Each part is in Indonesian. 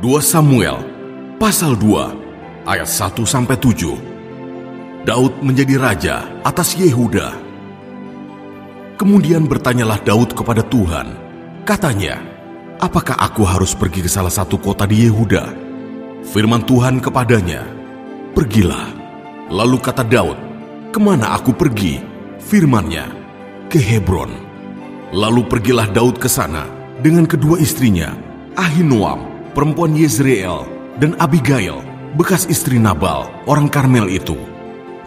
2 Samuel pasal 2 ayat 1-7. Daud menjadi raja atas Yehuda. Kemudian bertanyalah Daud kepada Tuhan. Katanya, apakah aku harus pergi ke salah satu kota di Yehuda? Firman Tuhan kepadanya, pergilah. Lalu kata Daud, kemana aku pergi? Firman-Nya, ke Hebron. Lalu pergilah Daud ke sana dengan kedua istrinya, Ahinoam, perempuan Yezreel, dan Abigail, bekas istri Nabal, orang Karmel itu.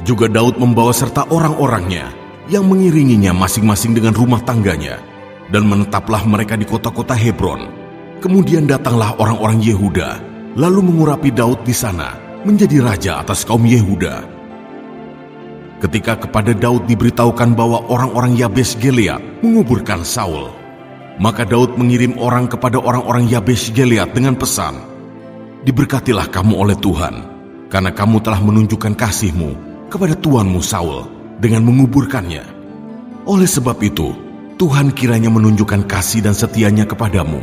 Juga Daud membawa serta orang-orangnya yang mengiringinya masing-masing dengan rumah tangganya, dan menetaplah mereka di kota-kota Hebron. Kemudian datanglah orang-orang Yehuda, lalu mengurapi Daud di sana, menjadi raja atas kaum Yehuda. Ketika kepada Daud diberitahukan bahwa orang-orang Yabesh Gilead menguburkan Saul, maka Daud mengirim orang kepada orang-orang Yabesh Gilead dengan pesan, diberkatilah kamu oleh Tuhan, karena kamu telah menunjukkan kasih-Mu kepada tuanmu Saul dengan menguburkannya. Oleh sebab itu, Tuhan kiranya menunjukkan kasih dan setianya kepadamu.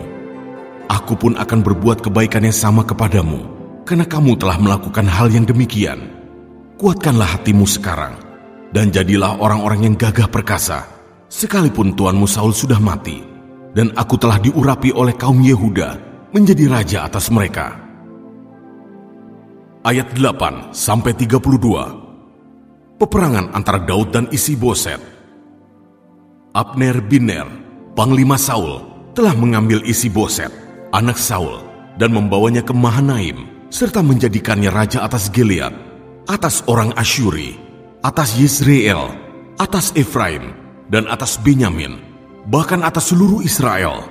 Aku pun akan berbuat kebaikan yang sama kepadamu, karena kamu telah melakukan hal yang demikian. Kuatkanlah hatimu sekarang, dan jadilah orang-orang yang gagah perkasa, sekalipun tuanmu Saul sudah mati, dan aku telah diurapi oleh kaum Yehuda menjadi raja atas mereka. Ayat 8-32. Peperangan antara Daud dan Isi-Boset. Abner bin Ner, panglima Saul, telah mengambil Isi-Boset, anak Saul, dan membawanya ke Mahanaim, serta menjadikannya raja atas Gilead, atas orang Asyuri, atas Yezreel, atas Efraim, dan atas Benyamin, bahkan atas seluruh Israel.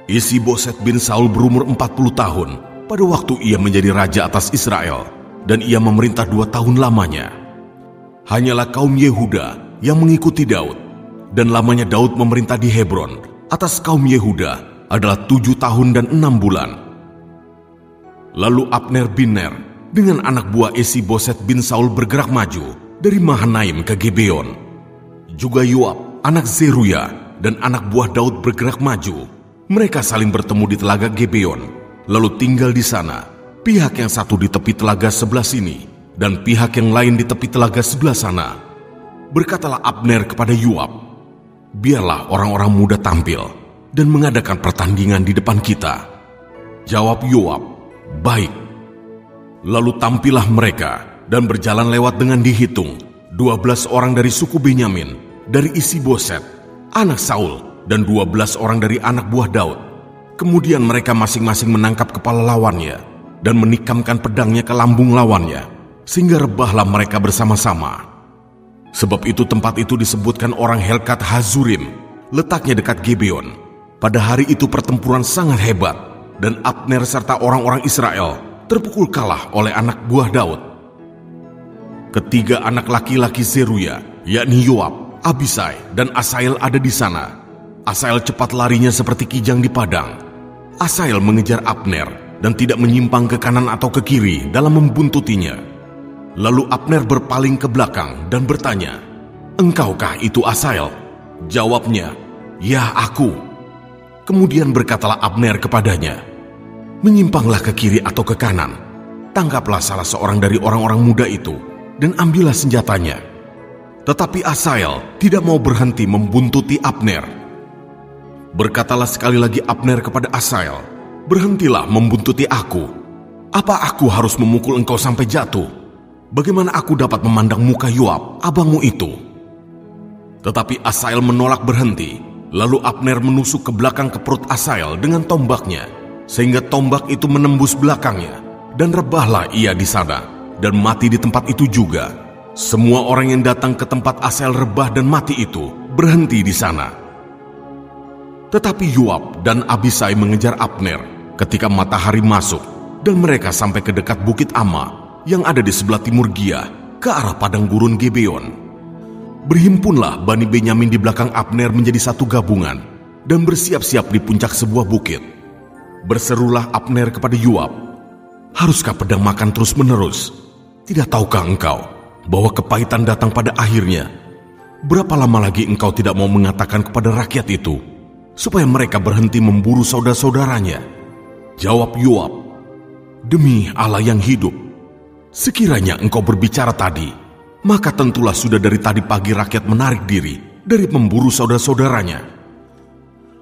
Isi-Boset bin Saul berumur 40 tahun pada waktu ia menjadi raja atas Israel, dan ia memerintah 2 tahun lamanya. Hanyalah kaum Yehuda yang mengikuti Daud, dan lamanya Daud memerintah di Hebron atas kaum Yehuda adalah 7 tahun dan 6 bulan. Lalu Abner bin Ner dengan anak buah Isi-Boset bin Saul bergerak maju dari Mahanaim ke Gibeon. Juga Yoab, anak Zeruya, dan anak buah Daud bergerak maju. Mereka saling bertemu di telaga Gibeon, lalu tinggal di sana. Pihak yang satu di tepi telaga sebelah sini, dan pihak yang lain di tepi telaga sebelah sana. Berkatalah Abner kepada Yoab, biarlah orang-orang muda tampil dan mengadakan pertandingan di depan kita. Jawab Yoab, baik. Lalu tampillah mereka dan berjalan lewat dengan dihitung 12 orang dari suku Benyamin, dari Isi-Boset, anak Saul, dan 12 orang dari anak buah Daud. Kemudian mereka masing-masing menangkap kepala lawannya dan menikamkan pedangnya ke lambung lawannya, sehingga rebahlah mereka bersama-sama. Sebab itu tempat itu disebutkan orang Helkat Hazurim, letaknya dekat Gibeon. Pada hari itu pertempuran sangat hebat, dan Abner serta orang-orang Israel terpukul kalah oleh anak buah Daud. Ketiga anak laki-laki Zeruya, yakni Yoab, Abisai, dan Asael ada di sana. Asael cepat larinya seperti kijang di padang. Asael mengejar Abner dan tidak menyimpang ke kanan atau ke kiri dalam membuntutinya. Lalu Abner berpaling ke belakang dan bertanya, engkaukah itu Asael? Jawabnya, ya aku. Kemudian berkatalah Abner kepadanya, menyimpanglah ke kiri atau ke kanan, tangkaplah salah seorang dari orang-orang muda itu, dan ambillah senjatanya. Tetapi Asael tidak mau berhenti membuntuti Abner. Berkatalah sekali lagi Abner kepada Asael, berhentilah membuntuti aku. Apa aku harus memukul engkau sampai jatuh? Bagaimana aku dapat memandang muka Yoab, abangmu itu? Tetapi Asael menolak berhenti. Lalu Abner menusuk ke belakang ke perut Asael dengan tombaknya, sehingga tombak itu menembus belakangnya, dan rebahlah ia di sana, dan mati di tempat itu juga. Semua orang yang datang ke tempat Asael rebah dan mati itu berhenti di sana. Tetapi Yoab dan Abisai mengejar Abner ketika matahari masuk, dan mereka sampai ke dekat Bukit Amma yang ada di sebelah timur Gia, ke arah padang gurun Gibeon. Berhimpunlah Bani Benyamin di belakang Abner menjadi satu gabungan, dan bersiap-siap di puncak sebuah bukit. Berserulah Abner kepada Yoab, haruskah pedang makan terus-menerus? Tidak tahukah engkau bahwa kepahitan datang pada akhirnya? Berapa lama lagi engkau tidak mau mengatakan kepada rakyat itu, supaya mereka berhenti memburu saudara-saudaranya? Jawab Yoab, "Demi Allah yang hidup, sekiranya engkau berbicara tadi, maka tentulah sudah dari tadi pagi rakyat menarik diri dari memburu saudara-saudaranya."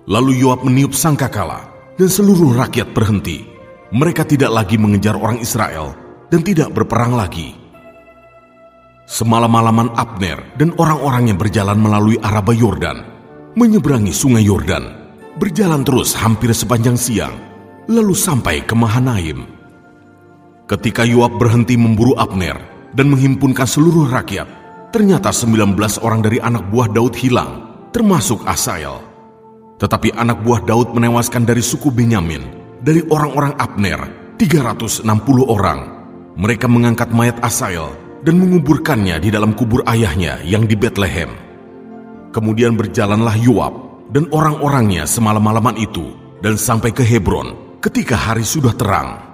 Lalu Yoab meniup sangkakala dan seluruh rakyat berhenti. Mereka tidak lagi mengejar orang Israel dan tidak berperang lagi. Semalam-malaman Abner dan orang-orangnya berjalan melalui Araba Yordan, menyeberangi sungai Yordan, berjalan terus hampir sepanjang siang, lalu sampai ke Mahanaim. Ketika Yoab berhenti memburu Abner dan menghimpunkan seluruh rakyat, ternyata 19 orang dari anak buah Daud hilang, termasuk Asael. Tetapi anak buah Daud menewaskan dari suku Benyamin, dari orang-orang Abner, 360 orang. Mereka mengangkat mayat Asael dan menguburkannya di dalam kubur ayahnya yang di Betlehem. Kemudian berjalanlah Yoab dan orang-orangnya semalam-malaman itu dan sampai ke Hebron ketika hari sudah terang.